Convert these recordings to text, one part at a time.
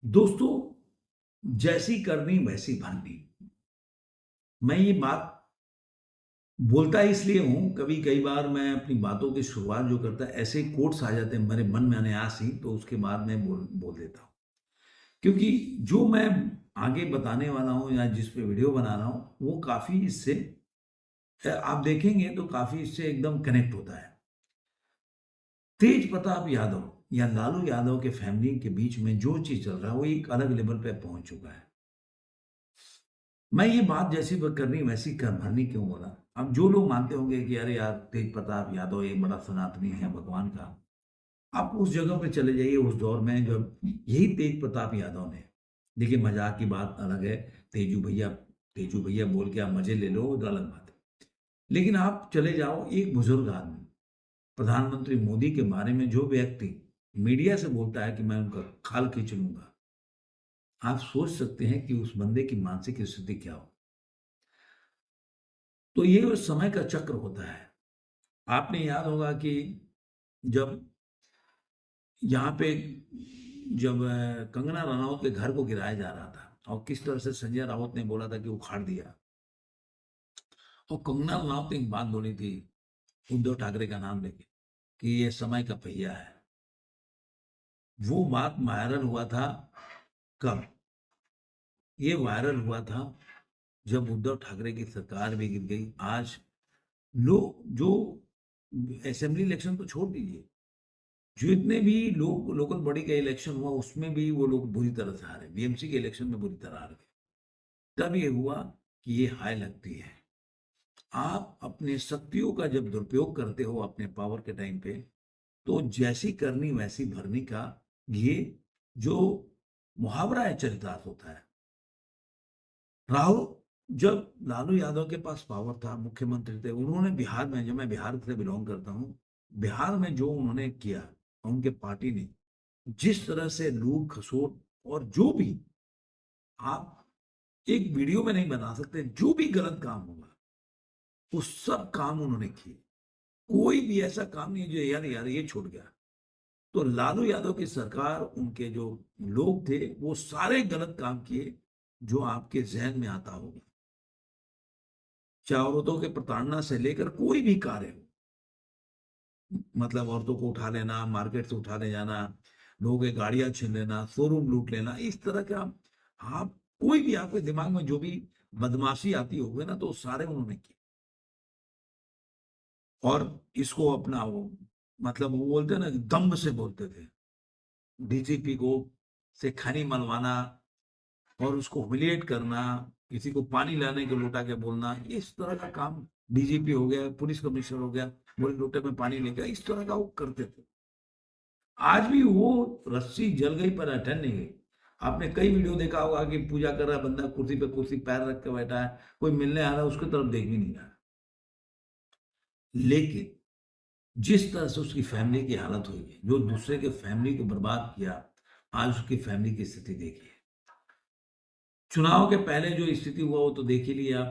दोस्तों, जैसी करनी वैसी भरनी। मैं ये बात बोलता इसलिए हूँ, कई बार मैं अपनी बातों की शुरुआत जो करता है, ऐसे कोट्स आ जाते हैं मेरे मन में अनायास ही, तो उसके बाद मैं बोल बोल देता हूँ। क्योंकि जो मैं आगे बताने वाला हूँ या जिस पे वीडियो बना रहा हूँ, वो काफ़ी इससे आप देखेंगे तो काफ़ी इससे एकदम कनेक्ट होता है। तेज प्रताप यादव या लालू यादव के फैमिली के बीच में जो चीज़ चल रहा है, वो एक अलग लेवल पे पहुँच चुका है। मैं ये बात जैसी करनी वैसी कर भरनी क्यों बोला? अब जो लोग मानते होंगे कि अरे यार तेज प्रताप यादव ये बड़ा सनातनी है भगवान का, आप उस जगह पे चले जाइए उस दौर में जब यही तेज प्रताप यादव ने, देखिए मजाक की बात अलग है, तेजू भैया बोल के आप मजे ले लो वो तो अलग बात है। लेकिन आप चले जाओ एक बुजुर्ग आदमी, प्रधानमंत्री मोदी के बारे में जो व्यक्ति मीडिया से बोलता है कि मैं उनका खाल खींच लूंगा, आप सोच सकते हैं कि उस बंदे की मानसिक स्थिति क्या हो। तो ये उस समय का चक्र होता है। आपने याद होगा कि जब यहाँ पे जब कंगना रनौत के घर को गिराया जा रहा था और किस तरह से संजय राउत ने बोला था कि उखाड़ दिया, और कंगना रनौत ने एक बात बोली थी उद्धव ठाकरे का नाम लेके कि ये समय का पहिया है। वो बात वायरल हुआ था कब? ये वायरल हुआ था जब उद्धव ठाकरे की सरकार भी गिर गई। आज लोग जो असेंबली इलेक्शन तो छोड़ दीजिए, जितने भी लोग लोकल बॉडी का इलेक्शन हुआ उसमें भी वो लोग बुरी तरह से हारे, बीएमसी के इलेक्शन में बुरी तरह हार गए। तब ये हुआ कि ये हाय लगती है। आप अपने शक्तियों का जब दुरुपयोग करते हो अपने पावर के टाइम पे, तो जैसी करनी वैसी भरनी का ये जो मुहावरा है चरितार्थ होता है। राहुल, जब लालू यादव के पास पावर था, मुख्यमंत्री थे, उन्होंने बिहार में, जब मैं बिहार से बिलोंग करता हूँ, बिहार में जो उन्होंने किया, उनके पार्टी ने जिस तरह से लूट खसोट और जो भी आप एक वीडियो में नहीं बना सकते, जो भी गलत काम होगा वो सब काम उन्होंने किए। कोई भी ऐसा काम नहीं है जो यार यार ये छूट गया। तो लालू यादव की सरकार, उनके जो लोग थे वो सारे गलत काम किए जो आपके जहन में आता होगा, चाहे औरतों के प्रताड़ना से लेकर कोई भी कार्य हो, मतलब औरतों को उठा लेना, मार्केट से उठा ले जाना, लोगों की गाड़ियां छीन लेना, शोरूम लूट लेना, इस तरह का आप कोई भी आपके दिमाग में जो भी बदमाशी आती होगी ना, तो वो सारे उन्होंने की। और इसको अपना वो, मतलब वो बोलते हैं ना, दम्भ से बोलते थे। डीजीपी को से खनी मनवाना और उसको ह्यूमिलिएट करना, किसी को पानी लाने के लोटा के बोलना, इस तरह का काम। डीजीपी हो गया, पुलिस कमिश्नर हो गया, बोले लोटे में पानी लेकर, इस तरह का वो करते थे। आज भी वो रस्सी जल गई पर अटन नहीं गई। आपने कई वीडियो देखा होगा कि पूजा कर रहा है बंदा, कुर्सी पे कुर्सी पैर रख के बैठा है, कोई मिलने आ रहा है उसकी तरफ देख भी नहीं रहा। लेकिन जिस तरह से उसकी फैमिली की हालत हुई है, जो दूसरे के फैमिली को बर्बाद किया, आज उसकी फैमिली की स्थिति देखिए। चुनाव के पहले जो स्थिति हुआ वो तो देख ही लिया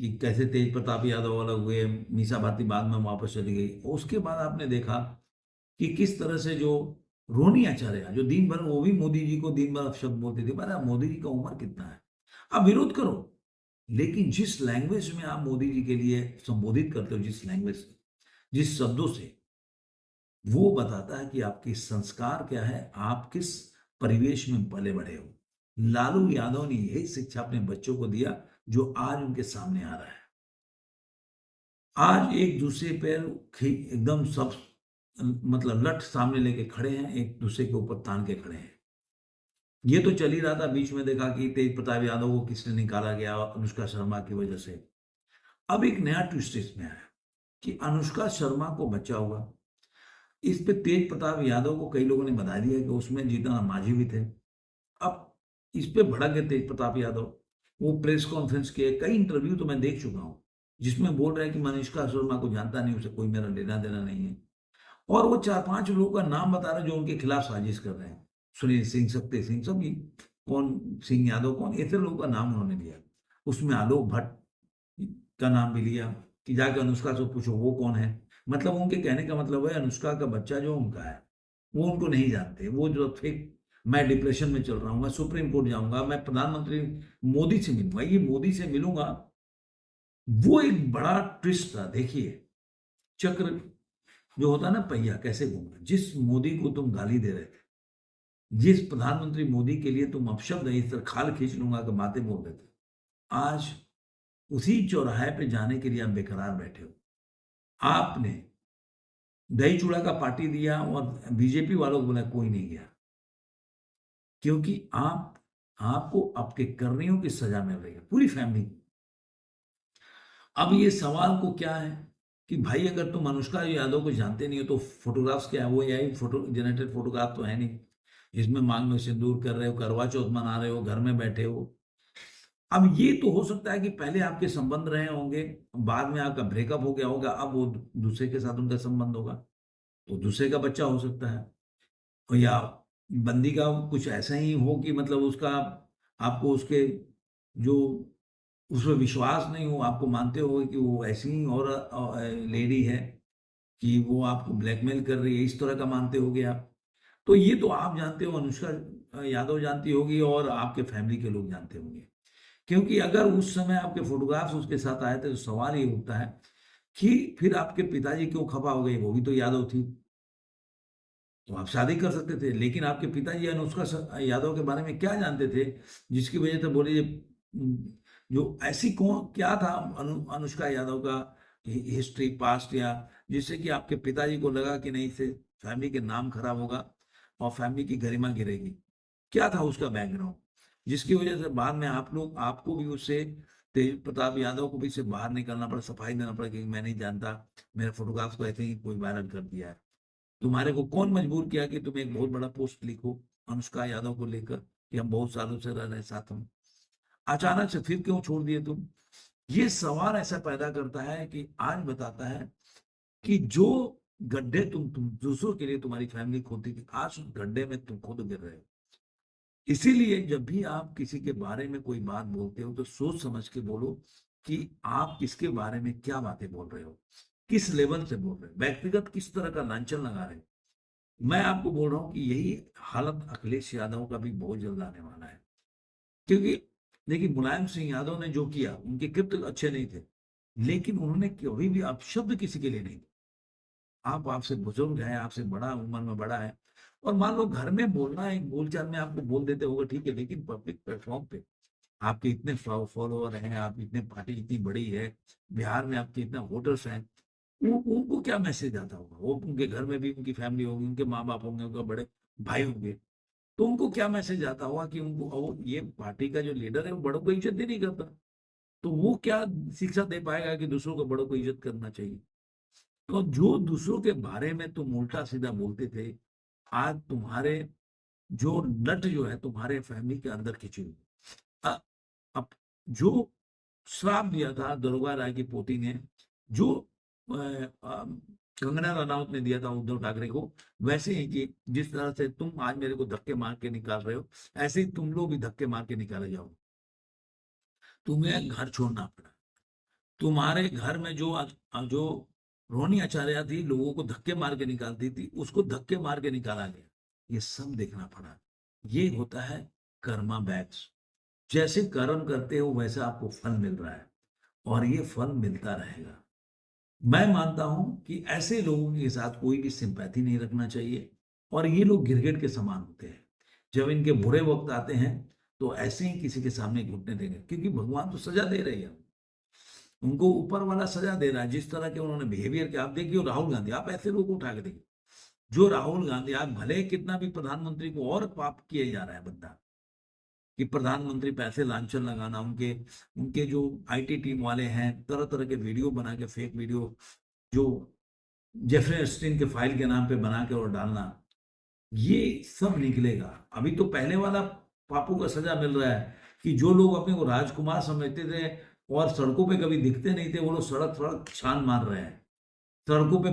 कि कैसे तेज प्रताप यादव अलग हुए, मीसा भारती बाद में वापस चली गई। उसके बाद आपने देखा कि किस तरह से जो रोनी आचार्य, जो दिन भर वो भी मोदी जी को दिन भर शब्द बोलती थी, अरे मोदी जी का उम्र कितना है, आप विरोध करो, लेकिन जिस लैंग्वेज में आप मोदी जी के लिए संबोधित करते हो, जिस लैंग्वेज से, जिस शब्दों से, वो बताता है कि आपकी संस्कार क्या है, आप किस परिवेश में पले बड़े हो। लालू यादव ने यही शिक्षा अपने बच्चों को दिया जो आज उनके सामने आ रहा है। आज एक दूसरे पर एकदम सब, मतलब लठ सामने लेके खड़े हैं, एक दूसरे के ऊपर तान के खड़े हैं। ये तो चल ही रहा था, बीच में देखा कि तेज प्रताप यादव को किसने निकाला गया, अनुष्का शर्मा की वजह से। अब एक नया ट्विस्ट इसमें आया कि अनुष्का शर्मा को बच्चा हुआ। इस पे तेज प्रताप यादव को कई लोगों ने बता दिया कि उसमें जीतन मांझी भी थे। अब इस पे भड़क गए तेज प्रताप यादव। वो प्रेस कॉन्फ्रेंस के कई इंटरव्यू तो मैं देख चुका हूं, जिसमें बोल रहे हैं कि मैं अनुष्का शर्मा को जानता नहीं, उसे कोई मेरा लेना देना नहीं है। और वो 4-5 लोगों का नाम बता रहे हैं जो उनके खिलाफ साजिश कर रहे हैं। सुनील सिंह, शक्ति सिंह, सभी, कौन सिंह यादव, कौन, ऐसे लोगों का नाम उन्होंने लिया। उसमें आलोक भट्ट का नाम भी लिया कि जाके अनुष्का से पूछो वो कौन है। मतलब उनके कहने का मतलब है अनुष्का का बच्चा जो उनका है वो उनको नहीं जानते, वो जो फेक मैं डिप्रेशन में चल रहा हूँ, मैं सुप्रीम कोर्ट जाऊंगा, मैं प्रधानमंत्री मोदी से मिलूंगा। ये मोदी से मिलूंगा, वो एक बड़ा ट्विस्ट था। देखिए चक्र जो होता है ना, पहिया कैसे घूमता। जिस मोदी को तुम गाली दे रहे थे, जिस प्रधानमंत्री मोदी के लिए तुम अपशब्द इस तरह खाल खींच लूंगा कि बातें बोल रहे थे, आज उसी चौराहे पे जाने के लिए आप बेकरार बैठे हो। आपने दही चूड़ा का पार्टी दिया और बीजेपी वालों को बोला कोई नहीं गया, क्योंकि आपको आपके करनियों की सजा मिल रही है, पूरी फैमिली। अब ये सवाल को क्या है कि भाई अगर तुम अनुष्का यादव को जानते नहीं हो तो फोटोग्राफ्स क्या है, वो यही फोटो जनरेटेड फोटोग्राफ तो है नहीं, इसमें मांग में सिंदूर कर रहे हो, करवा चौथ मना रहे हो, घर में बैठे हो। अब ये तो हो सकता है कि पहले आपके संबंध रहे होंगे, बाद में आपका ब्रेकअप हो गया होगा, अब वो दूसरे के साथ उनका संबंध होगा, तो दूसरे का बच्चा हो सकता है। और या बंदी का कुछ ऐसा ही हो कि मतलब उसका आपको उसके जो उसमें विश्वास नहीं हो, आपको मानते हो कि वो ऐसी ही और लेडी है कि वो आपको ब्लैकमेल कर रही है, इस तरह का मानते होगे आप। तो ये तो आप जानते हो, अनुष्का यादव जानती होगी और आपके फैमिली के लोग जानते होंगे। क्योंकि अगर उस समय आपके फोटोग्राफ्स उसके साथ आए थे तो सवाल ये उठता है कि फिर आपके पिताजी क्यों खफा हो गए, वो भी तो यादव थी, तो आप शादी कर सकते थे। लेकिन आपके पिताजी अनुष्का यादव के बारे में क्या जानते थे जिसकी वजह से बोले जो ऐसी कौन क्या था अनुष्का यादव का हिस्ट्री पास्ट, या जिससे कि आपके पिताजी को लगा कि नहीं, इससे फैमिली के नाम खराब होगा और फैमिली की गरिमा गिरेगी। क्या था उसका बैकग्राउंड जिसकी वजह से बाद में आपको भी उससे तेज प्रताप यादव को भी से बाहर निकलना पड़ा, सफाई देना पड़ा कि मैं नहीं जानता, मेरे फोटोग्राफ्स को ऐसे ही कोई वायरल कर दिया है। तुम्हारे को कौन मजबूर किया कि तुम एक बहुत बड़ा पोस्ट लिखो अनुष्का यादव को लेकर कि हम बहुत सालों से रह रहे साथ हम, अचानक से फिर क्यों छोड़ दिए तुम? ये सवाल ऐसा पैदा करता है कि आज बताता है कि जो गड्ढे तुम दूसरों के लिए तुम्हारी फैमिली खोदती थी, आज उस गड्ढे में तुम खुद गिर रहे हो। इसीलिए जब भी आप किसी के बारे में कोई बात बोलते हो तो सोच समझ के बोलो कि आप किसके बारे में क्या बातें बोल रहे हो, किस लेवल से बोल रहे हो, व्यक्तिगत किस तरह का लांछन लगा रहे हो। मैं आपको बोल रहा हूं कि यही हालत अखिलेश यादव का भी बहुत जल्द आने वाला है। क्योंकि देखिए मुलायम सिंह यादव ने जो किया, उनके कृत्य अच्छे नहीं थे, लेकिन उन्होंने कभी भी अपशब्द किसी के लिए नहीं। आपसे बुजुर्ग है, आपसे बड़ा उम्र में बड़ा है, और मान लो घर में बोलना एक बोलचाल में आपको बोल देते होगा ठीक है, लेकिन पब्लिक प्लेटफॉर्म पे आपके इतने फॉलोअर हैं, आप इतने पार्टी इतनी बड़ी है, बिहार में आपके इतना वोटर्स हैं, उनको क्या मैसेज आता होगा? वो उनके घर में भी उनकी फैमिली होगी, उनके माँ बाप होंगे, उनके बड़े भाई होंगे, तो उनको क्या मैसेज आता होगा कि उनको ये पार्टी का जो लीडर है वो बड़ों को इज्जत ही नहीं करता, तो वो क्या शिक्षा दे पाएगा कि दूसरों को बड़ों को इज्जत करना चाहिए? तो जो दूसरों के बारे में तुम उल्टा सीधा बोलते थे, आज तुम्हारे जो नट जो है तुम्हारे फैमिली के अंदर खिंची हुई। अब जो श्राप दिया था दरोगा राय की पोती ने, जो कंगना रनौत ने दिया था उद्धव ठाकरे को, वैसे ही कि जिस तरह से तुम आज मेरे को धक्के मार के निकाल रहे हो, ऐसे ही तुम लोग भी धक्के मार के निकाले जाओ। तुम्हें घर छोड़ना पड़ा, तुम्हारे घर में जो रोनी आचार्य थी, लोगों को धक्के मार के निकालती थी, उसको धक्के मार के निकाला गया, ये सब देखना पड़ा। ये होता है कर्मा बैक्स। जैसे कर्म करते हो वैसा आपको फल मिल रहा है, और ये फल मिलता रहेगा। मैं मानता हूं कि ऐसे लोगों के साथ कोई भी सिंपैथी नहीं रखना चाहिए, और ये लोग गिरगिट के समान होते हैं। जब इनके बुरे वक्त आते हैं तो ऐसे ही किसी के सामने घुटने देंगे, क्योंकि भगवान तो सजा दे रही है, उनको ऊपर वाला सजा दे रहा है। जिस तरह के उन्होंने बिहेवियर किया, आप देखिए राहुल गांधी, आप ऐसे लोगों को उठा के देखिए, जो राहुल गांधी, आप भले कितना भी प्रधानमंत्री को और पाप किए जा रहा है बंदा, कि प्रधानमंत्री पैसे लांछन लगाना, उनके उनके जो आईटी टीम वाले हैं तरह तरह के वीडियो बना के, फेक वीडियो जो जेफरी एस्टीन के फाइल के नाम पे बना के और डालना, ये सब निकलेगा। अभी तो पहले वाला पापों का सजा मिल रहा है कि जो लोग अपने को राजकुमार समझते थे और सड़कों पे कभी दिखते नहीं थे, वो लोग सड़क सड़क छान मार रहे हैं, सड़कों पे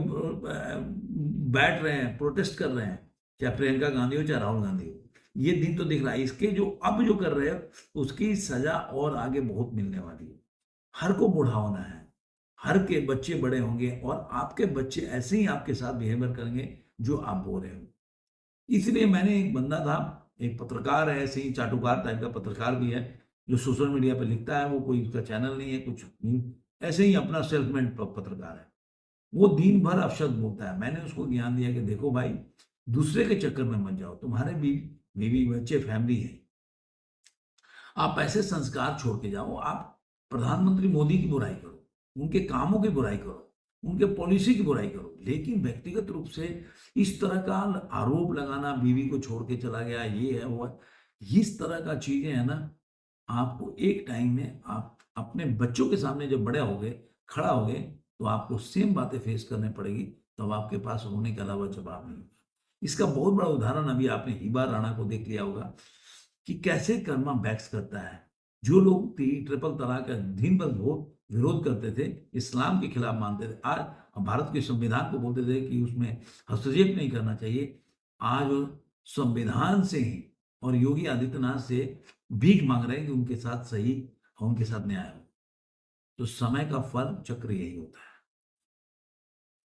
बैठ रहे हैं, प्रोटेस्ट कर रहे हैं, चाहे प्रियंका गांधी हो चाहे राहुल गांधी हो। ये दिन तो दिख रहा है। इसके जो अब जो कर रहे हैं उसकी सजा और आगे बहुत मिलने वाली है। हर को बूढ़ा होना है, हर के बच्चे बड़े होंगे, और आपके बच्चे ऐसे ही आपके साथ बिहेवियर करेंगे जो आप बोल रहे हो। इसलिए मैंने एक बंदा था एक पत्रकार है, ऐसे ही चाटुकार टाइप का पत्रकार भी है, जो सोशल मीडिया पे लिखता है, वो कोई उसका चैनल नहीं है, कुछ नहीं, ऐसे ही अपना सेल्फ मेड पत्रकार है। वो दिन भर अपशब्द बोलता है। मैंने उसको ज्ञान दिया कि देखो भाई, दूसरे के चक्कर में मत जाओ, तुम्हारे भी बीवी बच्चे फैमिली है, आप ऐसे संस्कार छोड़ के जाओ, आप प्रधानमंत्री मोदी की बुराई करो, उनके कामों की बुराई करो, उनके पॉलिसी की बुराई करो, लेकिन व्यक्तिगत रूप से इस तरह का आरोप लगाना, बीवी को छोड़ के चला गया, ये है वो है, इस तरह का चीजें है ना, आपको एक टाइम में आप अपने बच्चों के सामने जब बड़े होगे, खड़ा होगे, तो आपको सेम बातें फेस करने पड़ेगी, तब आपके पास रोने के अलावा जवाब नहीं होगा। इसका बहुत बड़ा उदाहरण अभी आपने हिबा राणा को देख लिया होगा कि कैसे कर्मा बैक्स करता है। जो लोग ट्रिपल तलाक का दिन भर विरोध करते थे, इस्लाम के खिलाफ मानते थे, आज भारत के संविधान को बोलते थे कि उसमें हस्तक्षेप नहीं करना चाहिए, आज वो संविधान से ही और योगी आदित्यनाथ से भीख मांग रहे हैं कि उनके साथ सही और उनके साथ न्याय हो। तो समय का फल चक्र यही होता है।